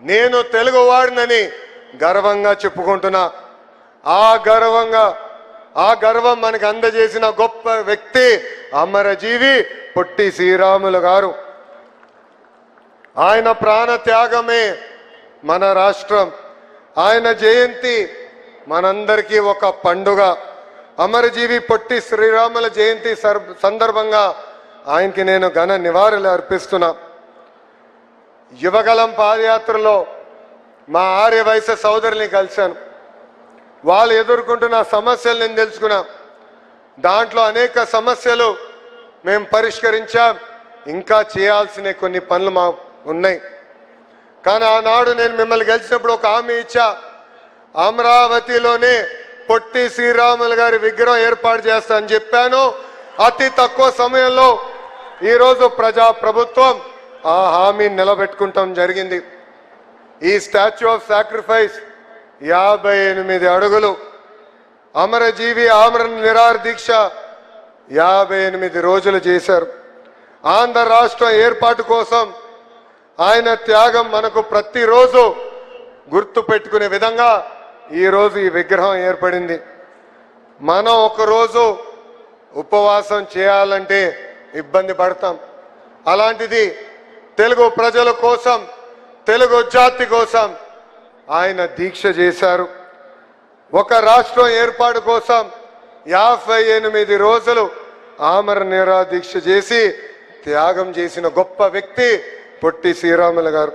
నేను తెలుగువాడినని గర్వంగా చెప్పుకుంటున్నా. ఆ గర్వం మనకు అందజేసిన గొప్ప వ్యక్తి అమరజీవి పొట్టి శ్రీరాములు గారు. ఆయన ప్రాణ త్యాగమే మన రాష్ట్రం. ఆయన జయంతి మనందరికీ ఒక పండుగ. అమరజీవి పొట్టి శ్రీరాముల జయంతి సందర్భంగా ఆయనకి నేను ఘన నివాళులు అర్పిస్తున్నా. యువగలం పాదయాత్రలో మా ఆర్యవైశ్య సోదరుల్ని కలిశాను. వాళ్ళు ఎదుర్కొంటున్న సమస్యలు నేను తెలుసుకున్నా. దాంట్లో అనేక సమస్యలు మేము పరిష్కరించాం. ఇంకా చేయాల్సిన కొన్ని పనులు మా ఉన్నాయి. కానీ ఆనాడు నేను మిమ్మల్ని గెలిచినప్పుడు ఒక హామీ ఇచ్చా. అమరావతిలోనే పొట్టి శ్రీరాములు గారి విగ్రహం ఏర్పాటు చేస్తా అని చెప్పాను. అతి తక్కువ సమయంలో ఈరోజు ప్రభుత్వం ఆ హామీని నిలబెట్టుకుంటాం జరిగింది. ఈ స్టాచ్యూ ఆఫ్ సాక్రిఫైస్ 58 అడుగులు, అమరజీవి ఆమర నిరాహార దీక్ష 58 రోజులు చేశారు. ఆంధ్ర రాష్ట్రం ఏర్పాటు కోసం ఆయన త్యాగం మనకు ప్రతిరోజు గుర్తు పెట్టుకునే విధంగా ఈరోజు ఈ విగ్రహం ఏర్పడింది. మనం ఒకరోజు ఉపవాసం చేయాలంటే ఇబ్బంది పడతాం. అలాంటిది తెలుగు ప్రజల కోసం, తెలుగు జాతి కోసం ఆయన దీక్ష చేశారు. ఒక రాష్ట్రం ఏర్పాటు కోసం 58 రోజులు ఆమర నిరాహార దీక్ష చేసి త్యాగం చేసిన గొప్ప వ్యక్తి పొట్టి శ్రీరాములు గారు.